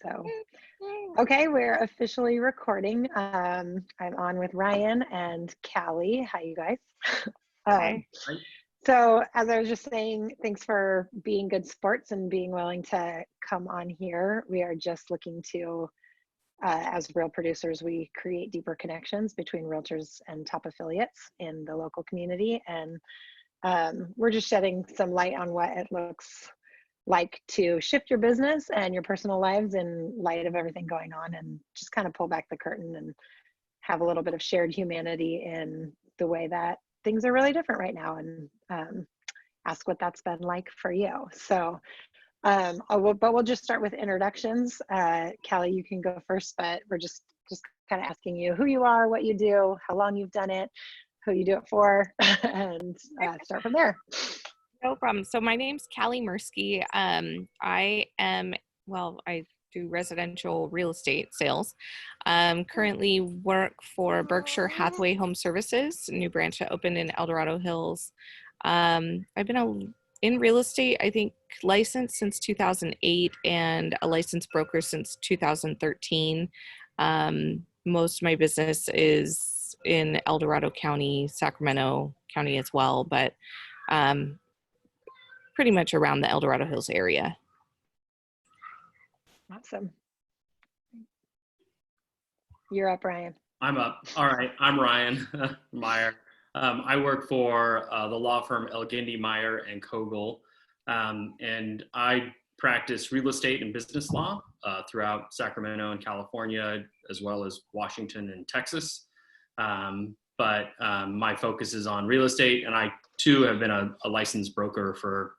So, okay, we're officially recording. I'm on with Ryan and Callie. Hi, you guys. Hi. So, as I was just saying, thanks for being good sports and being willing to come on here. We are just looking to, as real producers, we create deeper connections between realtors and top affiliates in the local community. And we're just shedding some light on what it looks like to shift your business and your personal lives in light of everything going on, and just kind of pull back the curtain and have a little bit of shared humanity in the way that things are really different right now, and ask what that's been like for you. So but we'll just start with introductions. Callie, you can go first, but we're just kind of asking you who you are, what you do, how long you've done it, who you do it for, and start from there. No problem. So my name's Callie Mirsky. I do residential real estate sales. Currently work for Berkshire Hathaway Home Services, a new branch that opened in El Dorado Hills. I've been in real estate, I think, licensed since 2008 and a licensed broker since 2013. Most of my business is in El Dorado County, Sacramento County as well, but pretty much around the El Dorado Hills area. Awesome. You're up, Ryan. I'm up. All right. I'm Ryan Meyer. I work for the law firm Elgindy, Meyer and Kogel, and I practice real estate and business law throughout Sacramento and California, as well as Washington and Texas. But my focus is on real estate, and I too have been a licensed broker for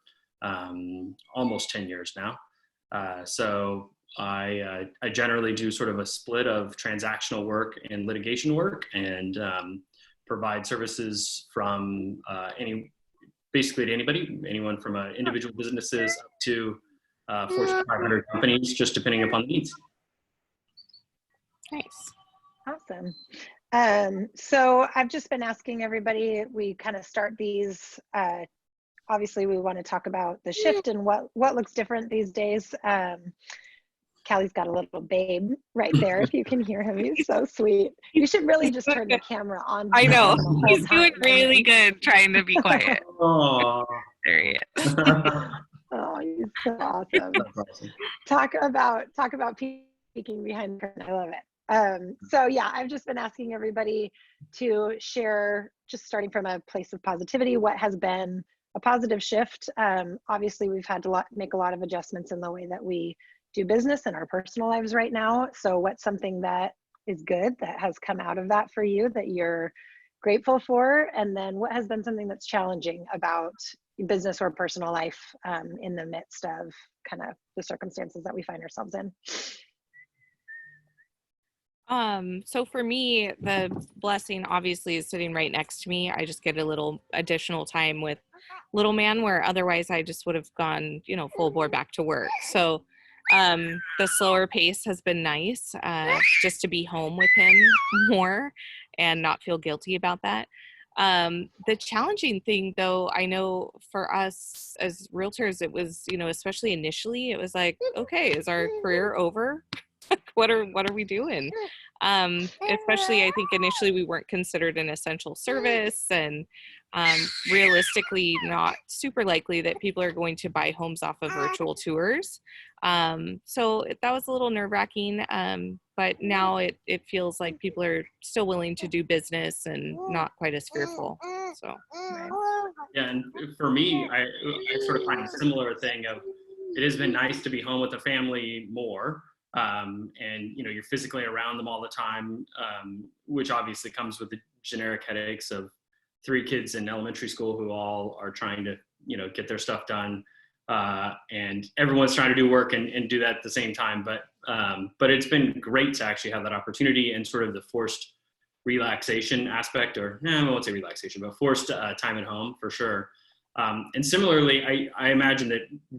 almost 10 years now. So I generally do sort of a split of transactional work and litigation work, and provide services from basically to anybody, anyone from individual businesses up to Fortune 500 companies, just depending upon the needs. Nice. Awesome. So I've just been asking everybody, we kind of start these, obviously we want to talk about the shift and what looks different these days. Callie's got a little babe right there. If you can hear him, he's so sweet. You should really just turn the camera on. I know. He's doing really good trying to be quiet. Oh, There he is. Oh, he's so awesome. Talk about peeking behind the curtain. I love it. So yeah, I've just been asking everybody to share, just starting from a place of positivity, what has been a positive shift. Obviously, we've had to make a lot of adjustments in the way that we do business in our personal lives right now. So what's something that is good that has come out of that for you that you're grateful for? And then what has been something that's challenging about business or personal life in the midst of kind of the circumstances that we find ourselves in? So for me, the blessing obviously is sitting right next to me. I just get a little additional time with little man, where otherwise I just would have gone, full bore back to work. So the slower pace has been nice, just to be home with him more and not feel guilty about that. The challenging thing, though, I know for us as realtors, it was, especially initially, it was like, okay, is our career over? What are we doing? Especially, I think initially we weren't considered an essential service, and realistically not super likely that people are going to buy homes off of virtual tours. So that was a little nerve-wracking, but now it feels like people are still willing to do business and not quite as fearful. So yeah, and for me, I sort of find a similar thing of, it has been nice to be home with the family more. And you're physically around them all the time, which obviously comes with the generic headaches of 3 kids in elementary school who all are trying to get their stuff done, and everyone's trying to do work and do that at the same time. But it's been great to actually have that opportunity and sort of the forced relaxation aspect, or I won't say relaxation, but forced time at home for sure. And similarly, I imagine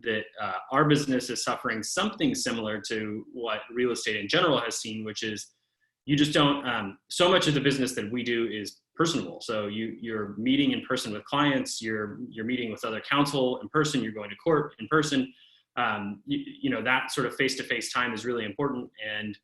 that our business is suffering something similar to what real estate in general has seen, which is you just don't, so much of the business that we do is personable. So you're meeting in person with clients, you're meeting with other counsel in person, you're going to court in person. that sort of face-to-face time is really important, and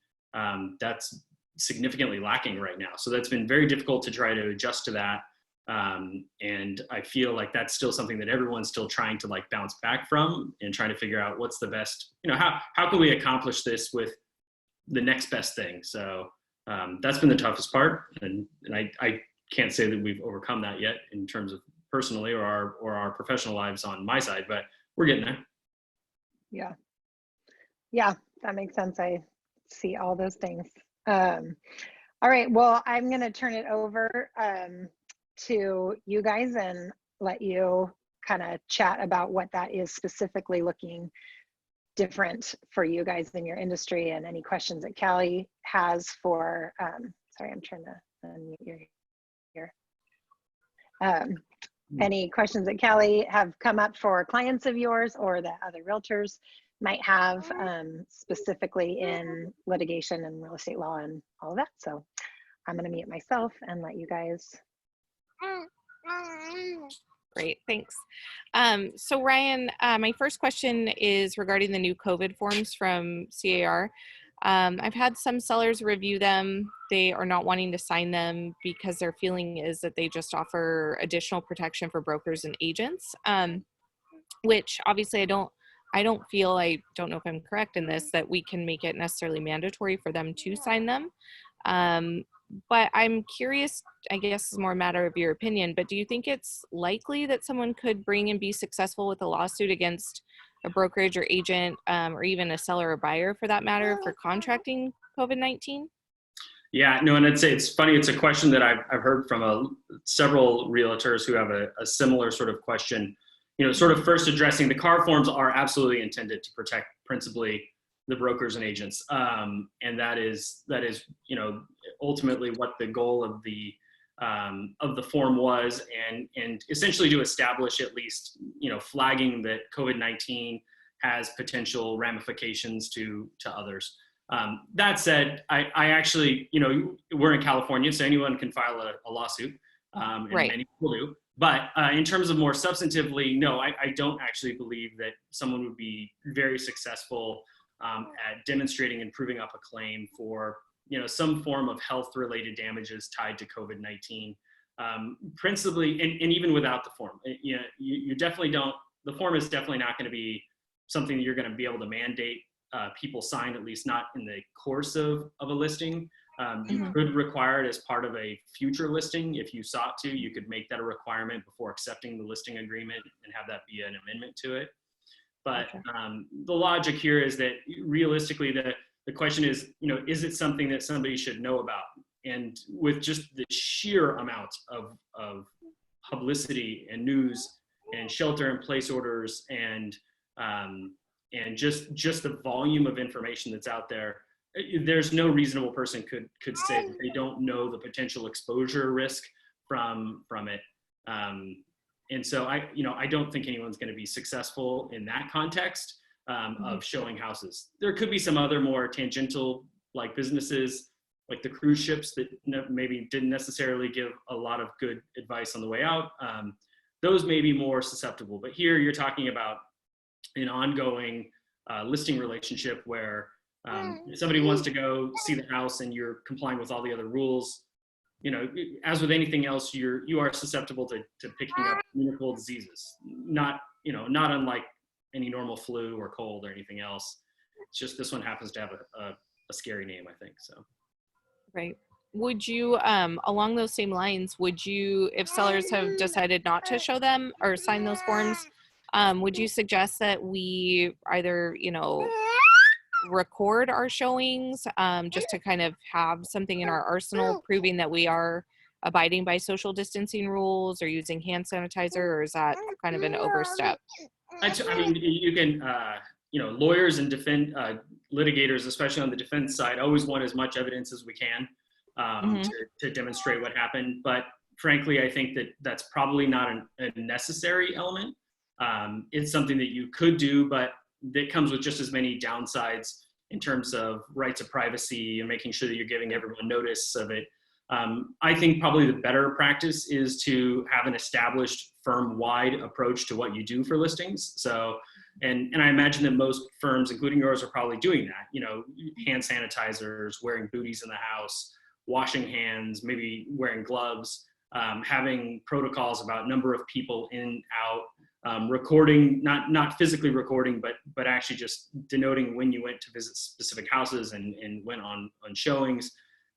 that's significantly lacking right now. So that's been very difficult to try to adjust to that. And I feel like that's still something that everyone's still trying to like bounce back from, and trying to figure out what's the best, how can we accomplish this with the next best thing. So that's been the toughest part. And I can't say that we've overcome that yet in terms of personally or our professional lives on my side, but we're getting there. Yeah. Yeah, that makes sense. I see all those things. All right, well, I'm going to turn it over to you guys and let you kind of chat about what that is specifically looking different for you guys in your industry, and any questions that Callie has for, sorry, I'm trying to unmute your here. Any questions that Callie have come up for clients of yours or that other realtors might have, specifically in litigation and real estate law and all of that. So I'm going to mute myself and let you guys. Great, thanks. So Ryan, my first question is regarding the new COVID forms from CAR. I've had some sellers review them. They are not wanting to sign them because their feeling is that they just offer additional protection for brokers and agents, which obviously I don't feel, I don't know if I'm correct in this, that we can make it necessarily mandatory for them to sign them. But I'm curious, I guess it's more a matter of your opinion, but do you think it's likely that someone could bring and be successful with a lawsuit against a brokerage or agent, or even a seller or buyer for that matter, for contracting COVID-19? Yeah, no, and I'd say it's funny. It's a question that I've heard from several realtors who have a similar sort of question. Sort of first addressing the CAR forms are absolutely intended to protect principally the brokers and agents, and that is ultimately what the goal of the form was, and essentially to establish at least flagging that COVID-19 has potential ramifications to others. That said, I actually, we're in California, so anyone can file a lawsuit, and right. Many people do. But in terms of more substantively, no, I don't actually believe that someone would be very successful at demonstrating and proving up a claim for some form of health-related damages tied to COVID-19. Principally, and even without the form, you definitely don't. The form is definitely not going to be something that you're going to be able to mandate people sign, at least not in the course of a listing. You could require it as part of a future listing if you sought to. You could make that a requirement before accepting the listing agreement and have that be an amendment to it. But the logic here is that realistically, the question is, is it something that somebody should know about? And with just the sheer amount of publicity and news and shelter-in-place orders and just the volume of information that's out there, there's no reasonable person could say that they don't know the potential exposure risk from it. And so I don't think anyone's going to be successful in that context of showing houses. There could be some other more tangential like businesses, like the cruise ships that maybe didn't necessarily give a lot of good advice on the way out. Those may be more susceptible, but here you're talking about an ongoing listing relationship where if somebody wants to go see the house and you're complying with all the other rules, as with anything else, you are susceptible to picking up communicable diseases, not unlike any normal flu or cold or anything else. It's just this one happens to have a scary name, I think. So. Right. Would you, along those same lines, if sellers have decided not to show them or sign those forms, would you suggest that we either, record our showings, just to kind of have something in our arsenal proving that we are abiding by social distancing rules or using hand sanitizer, or is that kind of an overstep? I mean, you can, lawyers and litigators, especially on the defense side, always want as much evidence as we can to demonstrate what happened. But frankly, I think that's probably not a necessary element. It's something that you could do, but that comes with just as many downsides in terms of rights of privacy and making sure that you're giving everyone notice of it. I think probably the better practice is to have an established firm-wide approach to what you do for listings. So, And I imagine that most firms, including yours, are probably doing that. You know, hand sanitizers, wearing booties in the house, washing hands, maybe wearing gloves, having protocols about number of people in, out, recording, not physically recording, but actually just denoting when you went to visit specific houses and went on showings.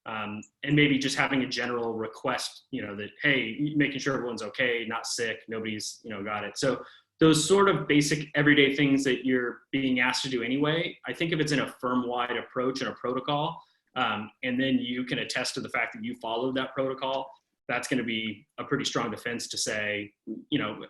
And maybe just having a general request, you know, that, hey, making sure everyone's okay, not sick, nobody's, you know, got it. So those sort of basic everyday things that you're being asked to do anyway, I think if it's in a firm-wide approach and a protocol, and then you can attest to the fact that you followed that protocol, that's going to be a pretty strong defense to say, you know,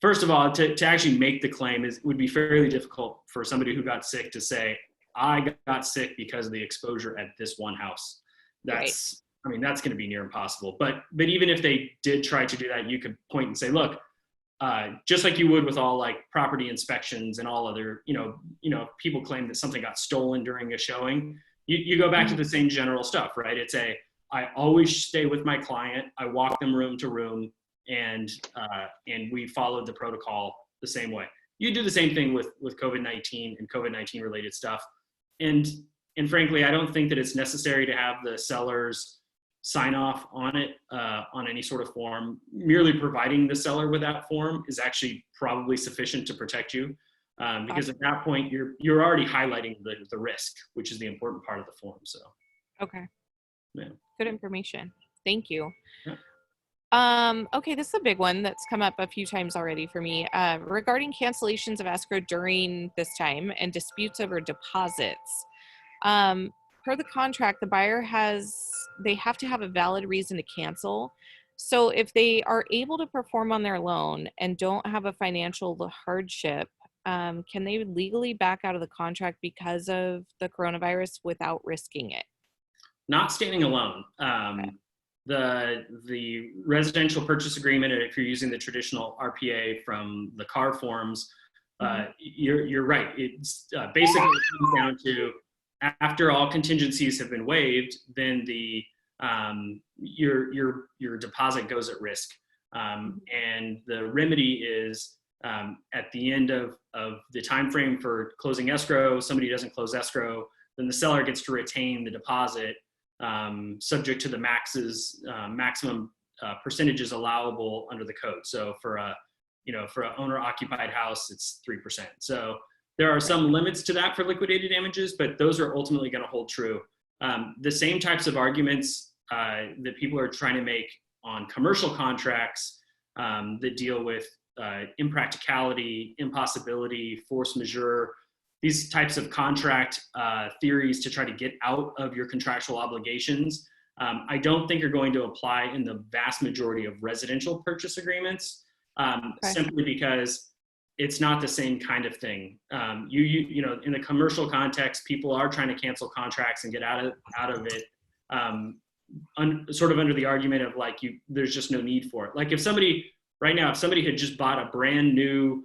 first of all, to actually make the claim would be fairly difficult for somebody who got sick to say, I got sick because of the exposure at this one house. That's, right. I mean, that's going to be near impossible. But even if they did try to do that, you could point and say, look, just like you would with all like property inspections and all other, you know, people claim that something got stolen during a showing. You go back to the same general stuff, right? It's I always stay with my client. I walk them room to room, and we followed the protocol the same way. You do the same thing with COVID-19 and COVID-19 related stuff. And frankly, I don't think that it's necessary to have the sellers sign off on it on any sort of form. Merely providing the seller with that form is actually probably sufficient to protect you, because at that point you're already highlighting the risk, which is the important part of the form. So okay, yeah, good information. Thank you. Yeah. Okay, this is a big one that's come up a few times already for me. Regarding cancellations of escrow during this time and disputes over deposits. Per the contract, the buyer they have to have a valid reason to cancel. So if they are able to perform on their loan and don't have a financial hardship, can they legally back out of the contract because of the coronavirus without risking it? Not standing alone. Okay. The residential purchase agreement, if you're using the traditional RPA from the car forms, you're right. It's basically it comes down to, after all contingencies have been waived, then your deposit goes at risk, and the remedy is at the end of the time frame for closing escrow. Somebody doesn't close escrow, then the seller gets to retain the deposit, subject to the maximum percentages allowable under the code. So for an owner occupied house, it's 3%. So there are some limits to that for liquidated damages, but those are ultimately going to hold true. The same types of arguments that people are trying to make on commercial contracts that deal with impracticality, impossibility, force majeure, these types of contract theories to try to get out of your contractual obligations, I don't think are going to apply in the vast majority of residential purchase agreements, simply because it's not the same kind of thing. You know, in the commercial context, people are trying to cancel contracts and get out of it, sort of under the argument of like, there's just no need for it. Like if somebody had just bought a brand new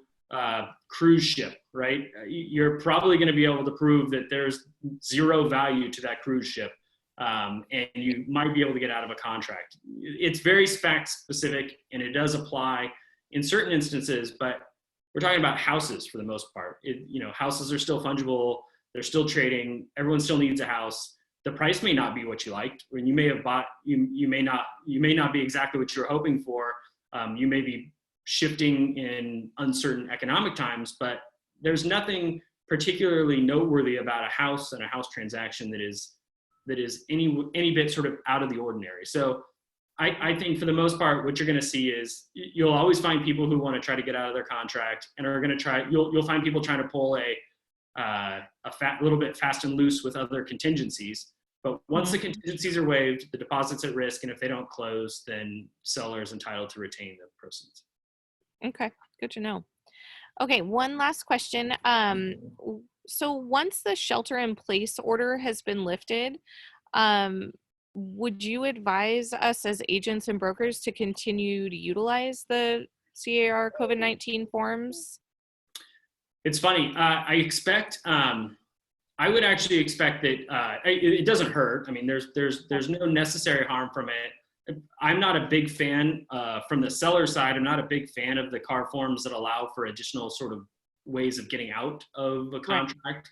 cruise ship, right? You're probably going to be able to prove that there's zero value to that cruise ship, and you might be able to get out of a contract. It's very spec specific, and it does apply in certain instances, but we're talking about houses for the most part. Houses are still fungible. They're still trading. Everyone still needs a house. The price may not be what you liked. When you may have bought, you may not be exactly what you're hoping for. You may be shifting in uncertain economic times, but there's nothing particularly noteworthy about a house and a house transaction that is any bit sort of out of the ordinary. So I think for the most part, what you're going to see is you'll always find people who want to try to get out of their contract and are going to try. You'll find people trying to pull a little bit fast and loose with other contingencies. But once the contingencies are waived, the deposit's at risk, and if they don't close, then seller is entitled to retain the proceeds. Okay, good to know. Okay, one last question. So once the shelter-in-place order has been lifted, would you advise us as agents and brokers to continue to utilize the CAR COVID-19 forms? It's funny. I would actually expect that it doesn't hurt. I mean, there's no necessary harm from it. I'm not a big fan from the seller side. I'm not a big fan of the CAR forms that allow for additional sort of ways of getting out of a Right. contract.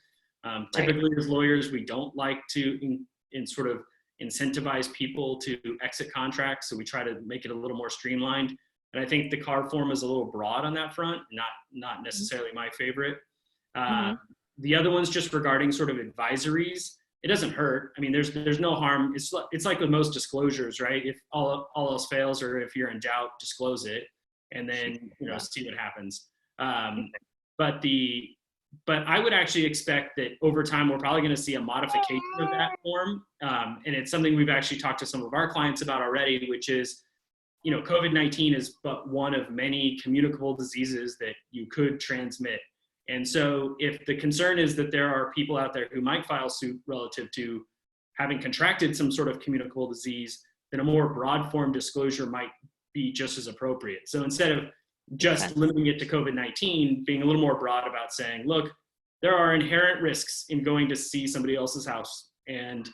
Typically, as lawyers, we don't like to in sort of incentivize people to exit contracts, so we try to make it a little more streamlined. And I think the car form is a little broad on that front, not necessarily my favorite. The other one's just regarding sort of advisories. It doesn't hurt. I mean, there's no harm. It's like with most disclosures, right? If all else fails, or if you're in doubt, disclose it, and then see what happens. But I would actually expect that over time we're probably going to see a modification of that form, and it's something we've actually talked to some of our clients about already, which is, COVID-19 is but one of many communicable diseases that you could transmit. And so if the concern is that there are people out there who might file suit relative to having contracted some sort of communicable disease, then a more broad form disclosure might be just as appropriate. So instead of just limiting it to COVID-19, being a little more broad about saying, look, there are inherent risks in going to see somebody else's house, and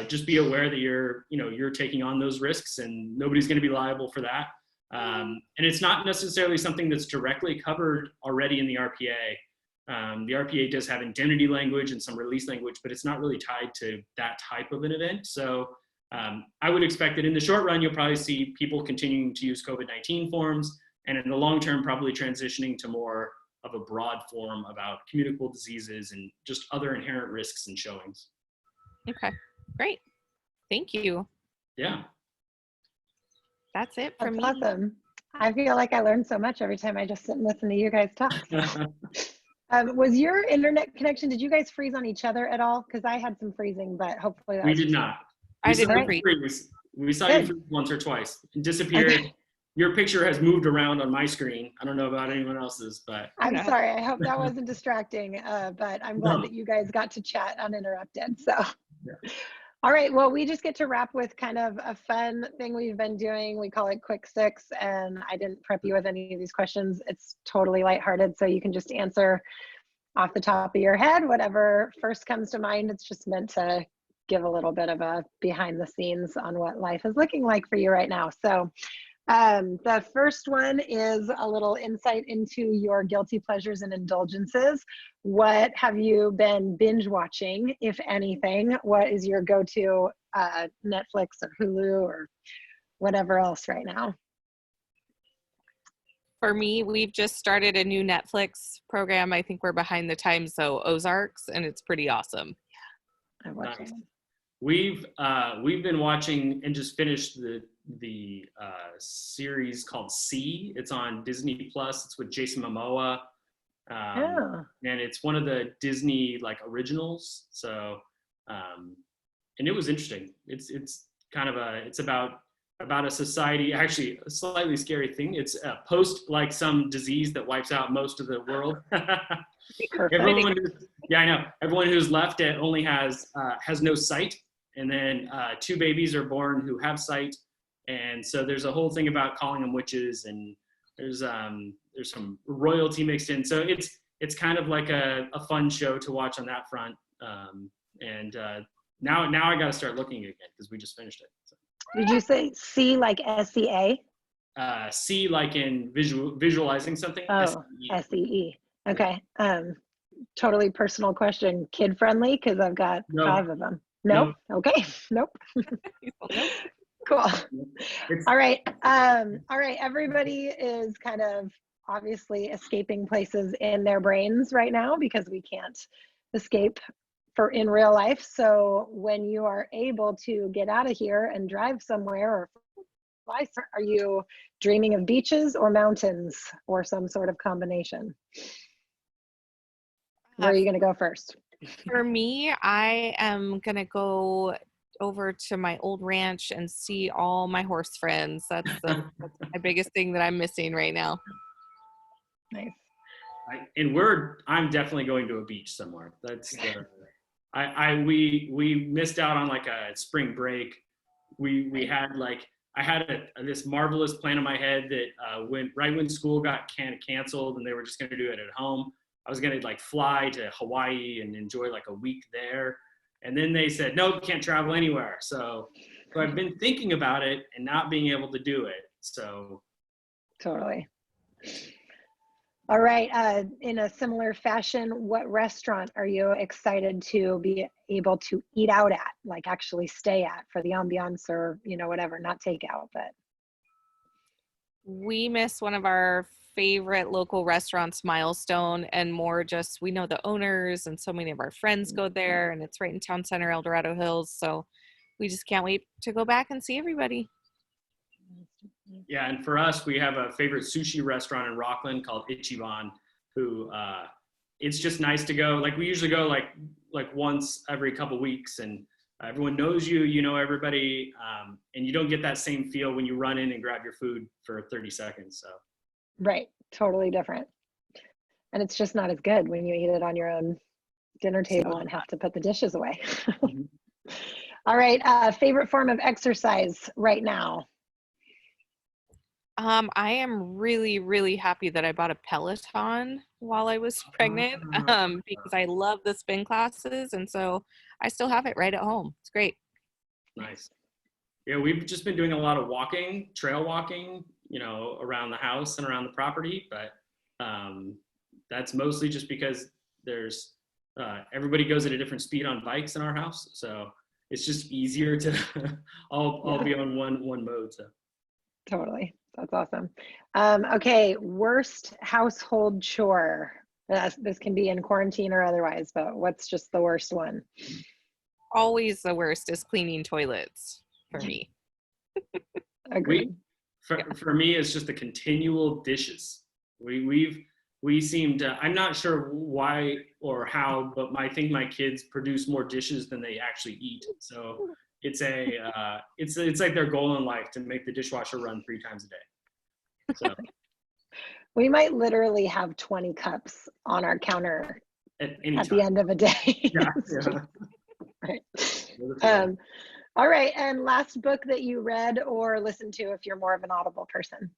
just be aware that you're taking on those risks, and nobody's going to be liable for that. And it's not necessarily something that's directly covered already in the RPA. The RPA does have indemnity language and some release language, but it's not really tied to that type of an event. So I would expect that in the short run, you'll probably see people continuing to use COVID-19 forms, and in the long term, probably transitioning to more of a broad form about communicable diseases and just other inherent risks and showings. Okay, great. Thank you. Yeah. That's it for me. Awesome. I feel like I learn so much every time I just sit and listen to you guys talk. Was your internet connection, did you guys freeze on each other at all? Because I had some freezing, but hopefully that We was did not. I didn't freeze. We saw you freeze once or twice. It disappeared. Okay. Your picture has moved around on my screen. I don't know about anyone else's, but. I'm sorry. I hope that wasn't distracting, but I'm glad that you guys got to chat uninterrupted. So. Yeah. All right, well, we just get to wrap with kind of a fun thing we've been doing. We call it Quick Six, and I didn't prep you with any of these questions. It's totally lighthearted, so you can just answer off the top of your head, whatever first comes to mind. It's just meant to give a little bit of a behind the scenes on what life is looking like for you right now. So the first one is a little insight into your guilty pleasures and indulgences. What have you been binge watching, if anything? What is your go-to Netflix or Hulu or whatever else right now? For me, we've just started a new Netflix program. I think we're behind the times, so Ozarks, and it's pretty awesome. I'm watching. Nice. We've been watching and just finished the series called C. It's on Disney Plus. It's with Jason Momoa. And it's one of the Disney originals. So, and it was interesting. It's kind of it's about a society, actually a slightly scary thing. It's post some disease that wipes out most of the world. I know. Everyone who's left only has no sight. And then 2 babies are born who have sight. And so there's a whole thing about calling them witches, and there's some royalty mixed in. So it's kind of like a fun show to watch on that front. Now I got to start looking again because we just finished it. So. Did you say C like SEA? C like in visualizing something. Oh, SEE. Okay. Totally personal question. Kid friendly? Because I've got 5 of them. Nope. No. Okay. Nope. Cool. All right. Everybody is kind of obviously escaping places in their brains right now because we can't escape in real life. So when you are able to get out of here and drive somewhere or fly, are you dreaming of beaches or mountains or some sort of combination? Where are you going to go first? For me, I am going to go over to my old ranch and see all my horse friends. That's my biggest thing that I'm missing right now. Nice. I'm definitely going to a beach somewhere. That's we missed out on a spring break. We had I had this marvelous plan in my head that when school got canceled and they were just going to do it at home, I was going to fly to Hawaii and enjoy a week there. And then they said, nope, can't travel anywhere. So I've been thinking about it and not being able to do it. So. Totally. All right. In a similar fashion, what restaurant are you excited to be able to eat out at, like actually stay at for the ambiance or, whatever, not takeout, but. We miss one of our favorite local restaurants, Milestone, and more just we know the owners and so many of our friends go there, and it's right in town center, El Dorado Hills. So we just can't wait to go back and see everybody. Yeah, and for us, we have a favorite sushi restaurant in Rockland called Ichiban, who it's just nice to go. Like we usually go like once every couple weeks, and everyone knows you, you know everybody, and you don't get that same feel when you run in and grab your food for 30 seconds. So. Right, totally different. And it's just not as good when you eat it on your own dinner table and have to put the dishes away. Mm-hmm. All right, favorite form of exercise right now? I am really, really happy that I bought a Peloton while I was pregnant, because I love the spin classes, and so I still have it right at home. It's great. Nice. Yeah, we've just been doing a lot of walking, trail walking, around the house and around the property, but that's mostly just because there's everybody goes at a different speed on bikes in our house, so it's just easier to all be on one mode. So. Totally. That's awesome. Okay, worst household chore. This can be in quarantine or otherwise, but what's just the worst one? Always the worst is cleaning toilets for me. Agreed. For me, it's just the continual dishes. We seem to, I'm not sure why or how, but I think my kids produce more dishes than they actually eat. So it's like their goal in life to make the dishwasher run 3 times a day. So we might literally have 20 cups on our counter at the end of a day. Yeah. Right. All right. And last book that you read or listened to if you're more of an Audible person?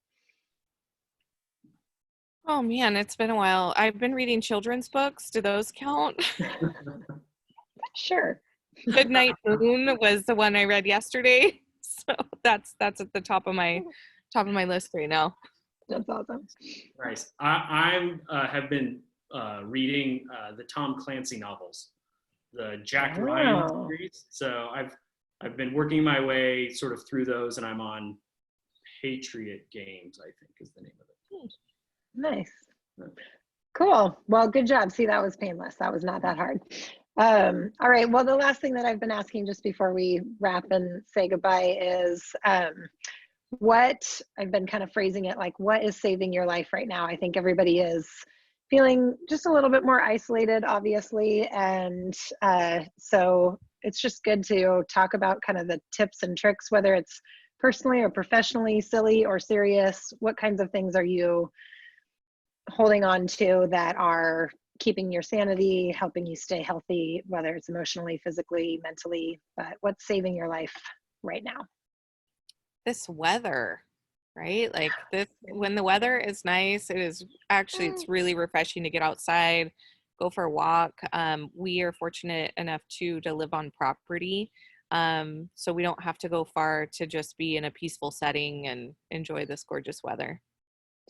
Oh man, it's been a while. I've been reading children's books. Do those count? Sure. Goodnight Moon was the one I read yesterday. So that's at the top of my list right now. That's awesome. Nice. I have been reading the Tom Clancy novels, the Jack Ryan series. So I've been working my way sort of through those, and I'm on Patriot Games, I think is the name of it. Nice. Cool. Well, good job. See, that was painless. That was not that hard. All right. Well, the last thing that I've been asking just before we wrap and say goodbye is what I've been kind of phrasing it like, what is saving your life right now? I think everybody is feeling just a little bit more isolated, obviously. And so it's just good to talk about kind of the tips and tricks, whether it's personally or professionally, silly or serious. What kinds of things are you holding on to that are keeping your sanity, helping you stay healthy, whether it's emotionally, physically, mentally, but what's saving your life right now? This weather, right? Like this, when the weather is nice, it's really refreshing to get outside, go for a walk. We are fortunate enough to live on property. So we don't have to go far to just be in a peaceful setting and enjoy this gorgeous weather.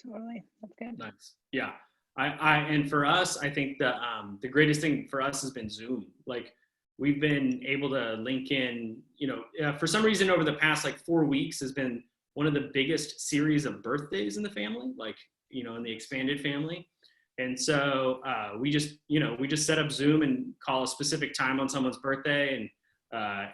Totally. That's good. Nice. Yeah. And for us, I think the greatest thing for us has been Zoom. Like we've been able to link in, for some reason over the past like 4 weeks has been one of the biggest series of birthdays in the family, like, in the expanded family. And so we just set up Zoom and call a specific time on someone's birthday, and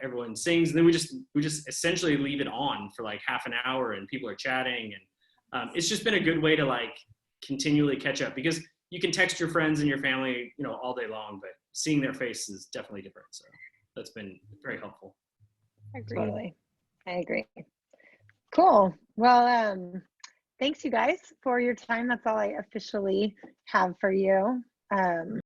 everyone sings. And then we just essentially leave it on for like half an hour, and people are chatting, and it's just been a good way to like continually catch up, because you can text your friends and your family, all day long, but seeing their face is definitely different. So that's been very helpful. Totally. I agree. Cool. Well, thanks you guys for your time. That's all I officially have for you.